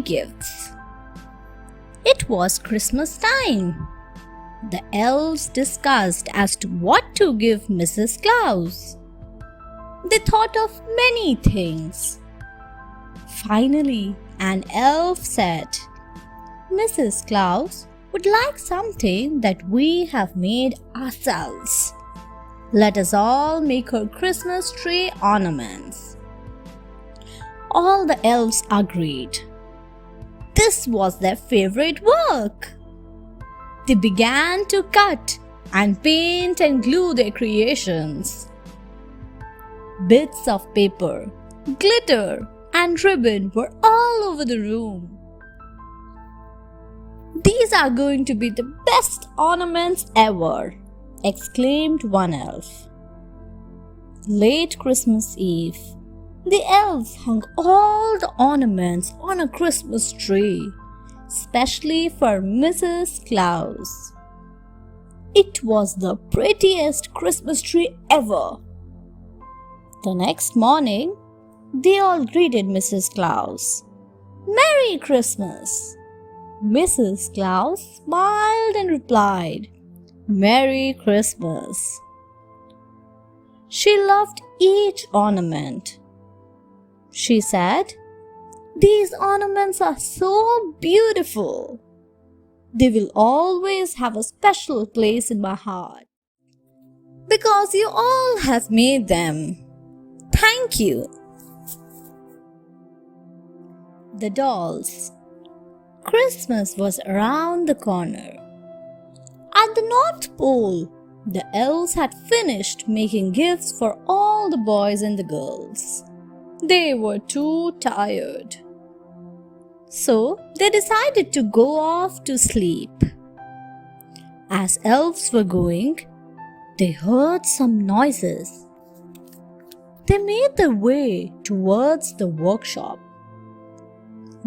gifts. It was Christmas time. The elves discussed as to what to give Mrs. Claus. They thought of many things. Finally, an elf said, "Mrs. Claus would like something that we have made ourselves. Let us all make her Christmas tree ornaments." All the elves agreed. This was their favorite work. They began to cut and paint and glue their creations. Bits of paper, glitter, and ribbon were all over the room. "These are going to be the best ornaments ever," exclaimed one elf. Late Christmas Eve, the elves hung all the ornaments on a Christmas tree, especially for Mrs. Claus. It was the prettiest Christmas tree ever. The next morning, they all greeted Mrs. Claus. "Merry Christmas!" Mrs. Claus smiled and replied, "Merry Christmas." She loved each ornament. She said, "These ornaments are so beautiful. They will always have a special place in my heart because you all have made them. Thank you." The dolls. Christmas was around the corner. At the North Pole, the elves had finished making gifts for all the boys and the girls. They were too tired. So they decided to go off to sleep. As elves were going, they heard some noises. They made their way towards the workshop.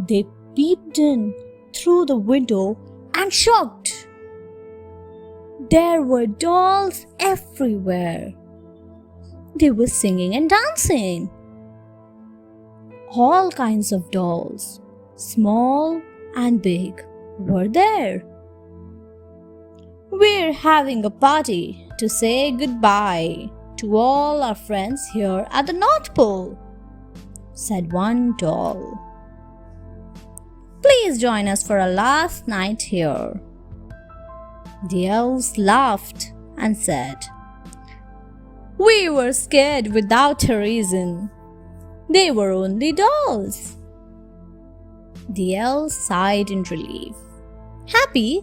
They peeped in through the window and shocked. There were dolls everywhere. They were singing and dancing. All kinds of dolls, small and big, were there. "We're having a party to say goodbye to all our friends here at the North Pole," said one doll. "Please join us for a last night here." The elves laughed and said, "We were scared without a reason. They were only dolls." The elves sighed in relief, happy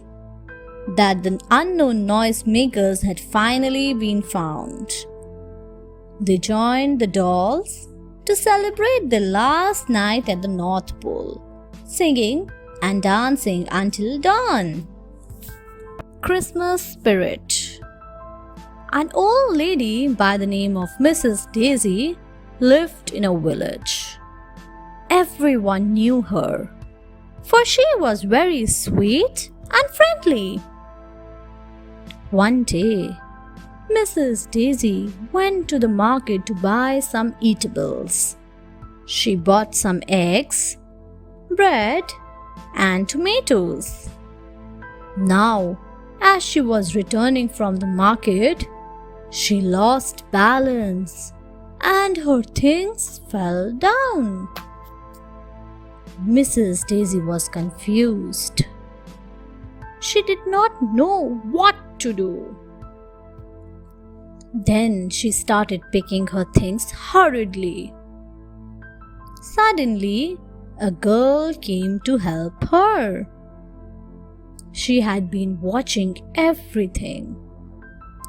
that the unknown noisemakers had finally been found. They joined the dolls to celebrate the last night at the North Pole, singing and dancing until dawn. Christmas spirit. An old lady by the name of Mrs. Daisy lived in a village. Everyone knew her, for she was very sweet and friendly. One day, Mrs. Daisy went to the market to buy some eatables. She bought some eggs, bread, and tomatoes. Now, as she was returning from the market, she lost balance and her things fell down. Mrs. Daisy was confused. She did not know what to do. Then she started picking her things hurriedly. Suddenly, a girl came to help her. She had been watching everything.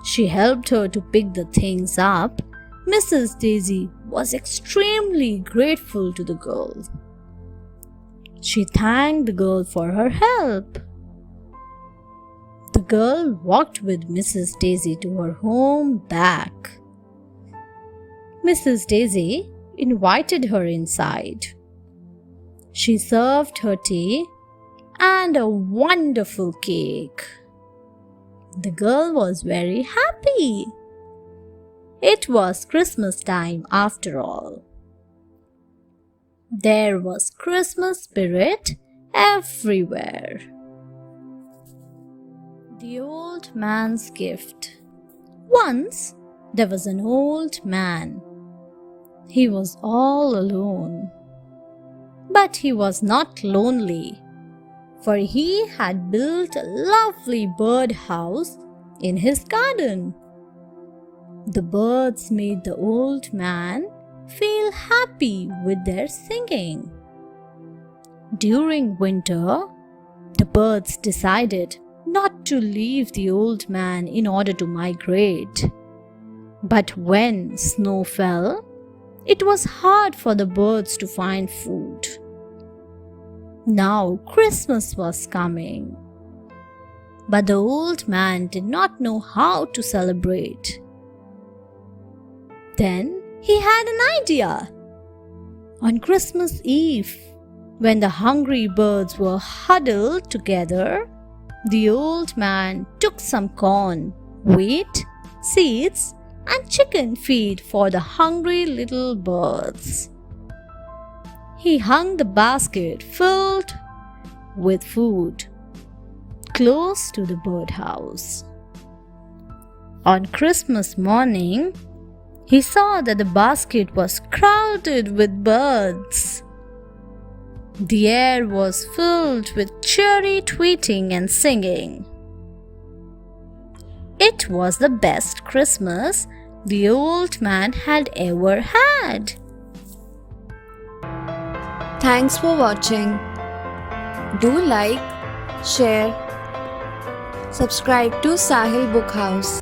She helped her to pick the things up. Mrs. Daisy was extremely grateful to the girl. She thanked the girl for her help. The girl walked with Mrs. Daisy to her home back. Mrs. Daisy invited her inside. She served her tea and a wonderful cake. The girl was very happy. It was Christmas time after all. There was Christmas spirit everywhere. The old man's gift. Once there was an old man. He was all alone. But he was not lonely, for he had built a lovely birdhouse in his garden. The birds made the old man feel happy with their singing. During winter, the birds decided not to leave the old man in order to migrate. But when snow fell, it was hard for the birds to find food. Now Christmas was coming, but the old man did not know how to celebrate. Then he had an idea. On Christmas Eve, when the hungry birds were huddled together, the old man took some corn, wheat, seeds, and chicken feed for the hungry little birds. He hung the basket filled with food close to the birdhouse. On Christmas morning, he saw that the basket was crowded with birds. The air was filled with cheery tweeting and singing. It was the best Christmas the old man had ever had. Thanks for watching. Do like, share, subscribe to Sahil Book House.